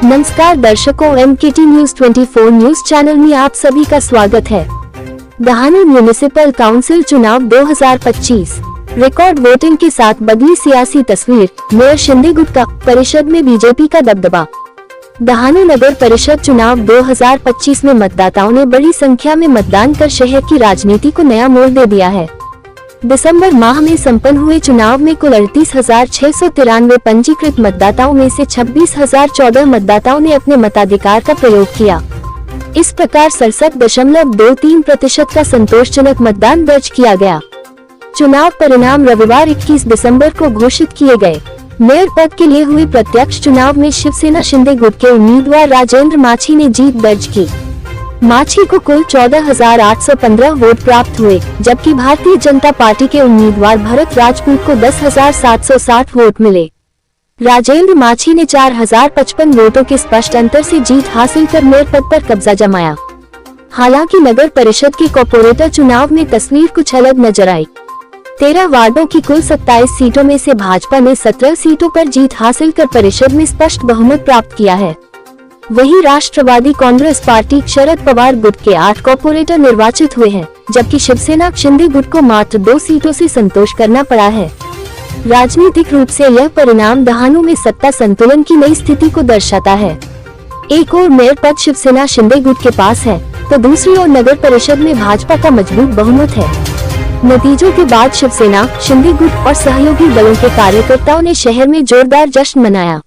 नमस्कार दर्शकों, MKT news 24 news channel में आप सभी का स्वागत है। दहानू म्यूनिसिपल काउंसिल चुनाव 2025 रिकॉर्ड वोटिंग के साथ बदली सियासी तस्वीर। मेयर शिंदे गुटका, परिषद में बीजेपी का दबदबा। दहानू नगर परिषद चुनाव 2025 में मतदाताओं ने बड़ी संख्या में मतदान कर शहर की राजनीति को नया मोड़ दे दिया है। दिसंबर माह में संपन्न हुए चुनाव में कुल 38,693 पंजीकृत मतदाताओं में से 26,014 मतदाताओं ने अपने मताधिकार का प्रयोग किया। इस प्रकार 67.23% का संतोषजनक मतदान दर्ज किया गया। चुनाव परिणाम रविवार 21 दिसंबर को घोषित किए गए। मेयर पद के लिए हुए प्रत्यक्ष चुनाव में शिवसेना शिंदे गुट के उम्मीदवार राजेंद्र माछी ने जीत दर्ज की। माछी को कुल 14,815 वोट प्राप्त हुए, जबकि भारतीय जनता पार्टी के उम्मीदवार भरत राजपूत को 10,760 वोट मिले। राजेंद्र माछी ने 4,055 वोटों के स्पष्ट अंतर से जीत हासिल कर मेयर पद पर कब्जा जमाया। हालांकि नगर परिषद के कॉर्पोरेटर चुनाव में तस्वीर कुछ अलग नजर आई। 13 वार्डों की कुल 27 सीटों में से भाजपा ने 17 सीटों पर जीत हासिल कर परिषद में स्पष्ट बहुमत प्राप्त किया है। वहीं राष्ट्रवादी कांग्रेस पार्टी शरद पवार गुट के 8 कॉर्पोरेटर निर्वाचित हुए हैं, जबकि शिवसेना शिंदे गुट को मात्र 2 सीटों से संतोष करना पड़ा है। राजनीतिक रूप से यह परिणाम दहानू में सत्ता संतुलन की नई स्थिति को दर्शाता है। एक ओर मेयर पद शिवसेना शिंदे गुट के पास है, तो दूसरी ओर नगर परिषद में भाजपा का मजबूत बहुमत है। नतीजों के बाद शिवसेना शिंदे गुट और सहयोगी दलों के कार्यकर्ताओं ने शहर में जोरदार जश्न मनाया।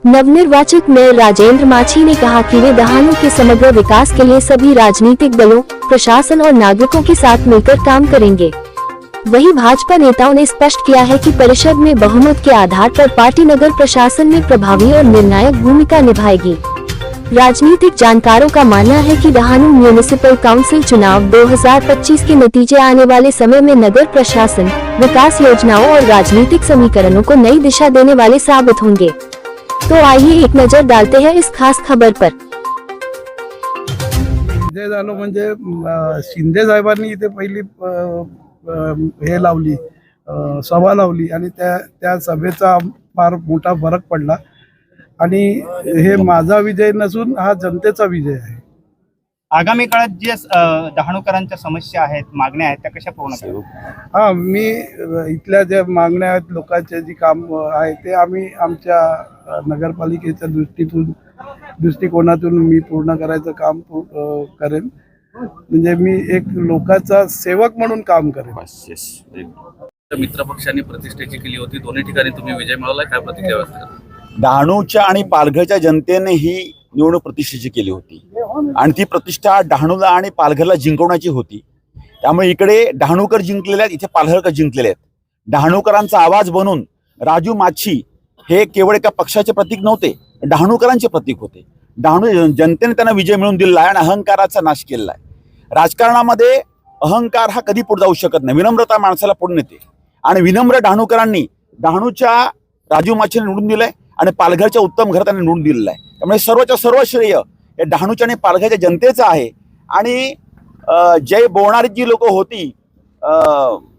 नवनिर्वाचित मेयर राजेंद्र माछी ने कहा कि वे दहानू के समग्र विकास के लिए सभी राजनीतिक दलों, प्रशासन और नागरिकों के साथ मिलकर काम करेंगे। वहीं भाजपा नेताओं ने स्पष्ट किया है कि परिषद में बहुमत के आधार पर पार्टी नगर प्रशासन में प्रभावी और निर्णायक भूमिका निभाएगी। राजनीतिक जानकारों का मानना है कि दहानू म्यूनिसिपल काउंसिल चुनाव 2025 के नतीजे आने वाले समय में नगर प्रशासन, विकास योजनाओं और राजनीतिक समीकरणों को नई दिशा देने वाले साबित होंगे। तो आइए एक नजर डालते हैं इस खास खबर पर। विजय झालो म्हणजे शिंदे साहेबांनी इथे पहिली हे लावली, सभा लावली आणि त्या सभेचा फार मोठा फरक पडला आणि हे माझा विजय नसून हा जनतेचा विजय आहे। आगामी काळात जे दहाणूकरांच्या समस्या आहेत, मागण्या आहेत, त्या कशा पूर्ण करू? हा, मी इथल्या ज्या मागण्या आहेत, लोकांचे जी काम आहे ते आम्ही आमच्या नगरपालिकेच्या दृष्टिकोनातून मी पूर्ण करायचं काम करेन। म्हणजे मी एक लोकांचा सेवक म्हणून काम करेन। मित्र पक्षांनी प्रतिष्ठेची केली होती, दोन्ही ठिकाणी तुम्ही विजय मिळवला, काय प्रतिक्रिया व्यक्त करता? डहाणूच्या आणि पालघरच्या जनतेने ही निवडणूक प्रतिष्ठेची केली होती आणि ती प्रतिष्ठा डहाणूला आणि पालघरला जिंकवण्याची होती। त्यामुळे इकडे डहाणूकर जिंकलेले आहेत, इथे पालघरकर जिंकलेले आहेत। डहाणूकरांचा आवाज बनून राजू माछी हे केवळ एका पक्षाचे प्रतीक नव्हते, डहाणूकरांचे प्रतीक होते। डहाणू जनतेने त्यांना विजय मिळवून दिला आहे आणि अहंकाराचा नाश केलेला आहे। राजकारणामध्ये अहंकार हा कधी पुढे जाऊ शकत नाही, विनम्रता माणसाला पुढे नेते आणि विनम्र डहाणूकरांनी डहाणूच्या राजू माछीने निवडून दिलंय आणि पालघरच्या उत्तम घरात निवडून दिलेलं आहे। त्यामुळे सर्वच्या सर्व श्रेय हे डहाणूच्या आणि पालघरच्या जनतेचं आहे। आणि जय बोलणारी जी लोक होती,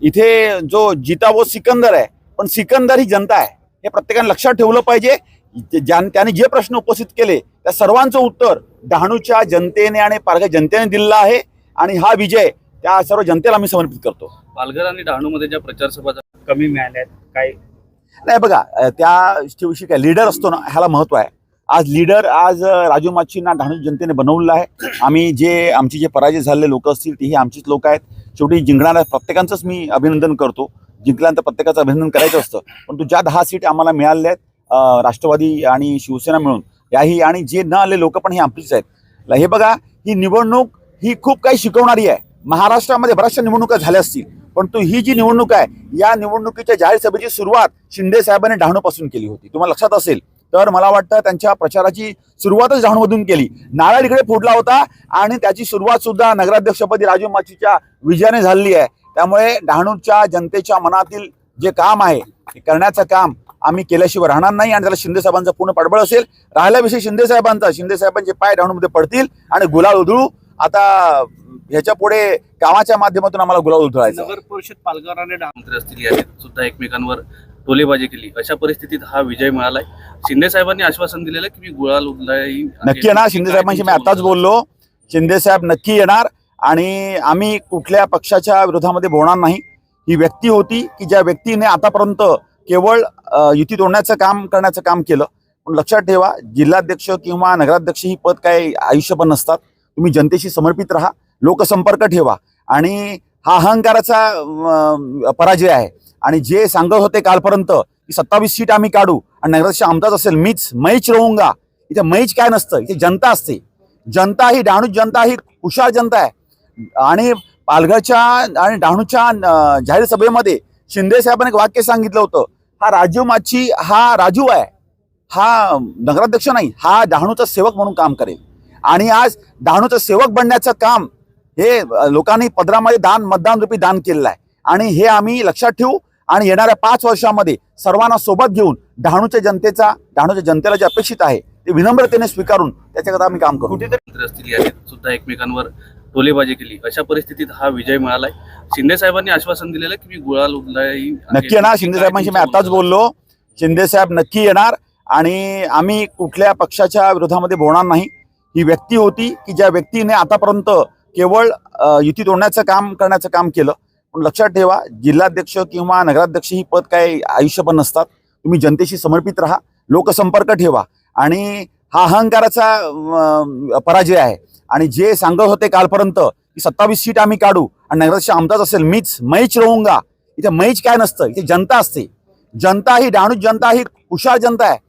इथे जो जिता वो सिकंदर आहे, पण सिकंदर ही जनता आहे, हे प्रत्येकाने लक्षात ठेवलं पाहिजे। त्याने जे प्रश्न उपस्थित केले त्या सर्वांचं उत्तर डहाणूच्या जनतेने आणि पालघर जनतेने दिलेलं आहे आणि हा विजय त्या सर्व जनतेला आम्ही समर्पित करतो। पालघर आणि डहाणूमध्ये ज्या प्रचार सभा कमी मिळाल्यात काय? नाही बघा, त्या दिवशी काय लीडर असतो ना, ह्याला महत्व आहे। आज राजू माछींना डहाणू जनतेने बनवलेलं आहे। आम्ही आमची जे पराजय झालेले लोक असतील तीही आमचीच लोक आहेत। शेवटी जिंकणाऱ्या प्रत्येकांचंच मी अभिनंदन करतो, जिंकल्यानंतर प्रत्येकाचं अभिनंदन करायचं असतं। परंतु ज्या 10 सीट आम्हाला मिळाल्या आहेत राष्ट्रवादी आणि शिवसेना मिळून, याही आणि जे न आले लोक पण हे आमचीच आहेत। हे बघा, ही निवडणूक ही खूप काही शिकवणारी आहे। महाराष्ट्रामध्ये बऱ्याचशा निवडणुका झाल्या असतील, परंतु ही जी निवडणूक आहे, या निवडणुकीच्या जाहीर सभेची सुरुवात शिंदे साहेबांनी डहाणूपासून केली होती। तुम्हाला लक्षात असेल तर मला वाटतं त्यांच्या प्रचाराची सुरुवातच डहाणूमधून केली। नारळ इकडे फोडला होता आणि त्याची सुरुवात सुद्धा नगराध्यक्षपदी राजू माछीच्या विजयाने झालेली आहे। त्यामुळे डहाणूच्या जनतेच्या मनातील जे काम आहे ते करण्याचं काम आम्ही केल्याशिवाय राहणार नाही आणि त्याला शिंदे साहेबांचा पूर्ण पाठबळ असेल। राहिला विषय शिंदे साहेबांचे पाय डहाणूमध्ये पडतील आणि गुलाल उधळू। आता ह्याच्या पुढे कामाच्या माध्यमातून आम्हाला गुलाल उधळायचा। नगर परिषद पालघर आणि डहाणू असतील, यात सुद्धा एकमेकांवर टोलेबाजी केली, अशा परिस्थितीत हा विजय मिळालाय. शिंदे साहेबांनी आश्वासन दिलेलं की मी गुलाल उधळी नक्की येणार. शिंदे साहेबांशी मी आताच बोललो. शिंदे साहेब नक्की येणार आणि आम्ही कुठल्या पक्षाच्या विरोधामध्ये बोलणार नाही. ही व्यक्ती होती की ज्या व्यक्तीने आतापर्यंत केवळ युती तोडण्याचं करण्याचं काम केलं. पण लक्षात ठेवा, जिल्हाध्यक्ष किंवा नगराध्यक्ष ही पद काय आयुष्यभर नसतात. तुम्ही जनतेशी समर्पित राहा, लोकसंपर्क ठेवा आणि हा अहंकाराचा पराजय आहे. आणि जे सांगत होते कालपर्यंत की 27 सीट आम्ही काढू आणि नगराध्यक्ष आमचाच असेल, मैच राहूंगा, इथे मैच काय नसतं, इथे जनता असते. जनता ही डहाणू जनता ही हुशार जनता आहे. आणि पालघरच्या आणि डहाणूच्या जाहीर सभेमध्ये शिंदे साहेबांनी एक वाक्य सांगितलं होतं, हा राजीव माची हा राजू आहे, हा नगराध्यक्ष नाही, हा डहाणूचा सेवक म्हणून काम करेल. आणि आज डहाणूचं सेवक बनण्याचं काम हे लोकांनी पदरामध्ये मतदान रूपी दान केलेलं आहे. आणि हे आम्ही लक्षात ठेवू आणि येणाऱ्या 5 वर्षामध्ये सर्वांना सोबत घेऊन डहाणूच्या जनतेला जे अपेक्षित आहे ते विनम्रतेने स्वीकारून त्याच्याकरता आम्ही काम करू. कुठेतरी असतील यादीत सुद्धा एकमेकांवर टोलेबाजी केली, अशा परिस्थितीत हा विजय मिळालाय. शिंदे साहेबांनी आश्वासन दिलेलं की मी गुलाल उधळी नक्की येणार. शिंदे साहेबांशी मी आताच बोललो. शिंदे साहेब नक्की येणार आणि आम्ही कुठल्या पक्षाच्या विरोधामध्ये बोलणार नाही. ही व्यक्ती होती की ज्या व्यक्तीने आतापर्यंत केवळ युती तोडण्याचं करण्याचं काम केलं. पण लक्षात ठेवा, जिल्हाध्यक्ष किंवा नगराध्यक्ष ही पद काय आयुष्यभर नसतात. तुम्ही जनतेशी समर्पित राहा, लोकसंपर्क ठेवा आणि हा अहंकाराचा पराजय आहे. आणि जे सांगत होते कालपर्यंत की 27 सीट आम्ही काढू आणि नगराध्यक्ष आमचाच असेल, मैच राहूंगा, इथे मैच काय नसतं, इथे जनता असते. जनता ही डहाणू जनता ही हुशार जनता आहे.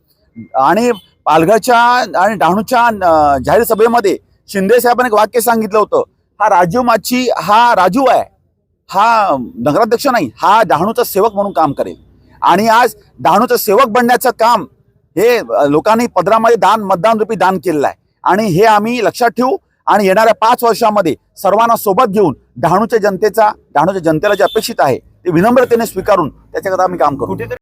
आणि पालघरच्या आणि डहाणूच्या जाहीर सभेमध्ये शिंदे साहेबांनी एक वाक्य सांगितलं होतं, हा राजीव माची हा राजू आहे, हा नगराध्यक्ष नाही, हा डहाणूचा सेवक म्हणून काम करेल. आणि आज डहाणूचं सेवक बनण्याचं काम हे लोकांनी पदरामध्ये मतदान रूपी दान केलेलं आहे. आणि हे आम्ही लक्षात ठेवू आणि येणाऱ्या 5 वर्षामध्ये सर्वांना सोबत घेऊन डहाणूच्या जनतेला जे अपेक्षित आहे ते विनम्रतेने स्वीकारून त्याच्याकरता आम्ही काम करू.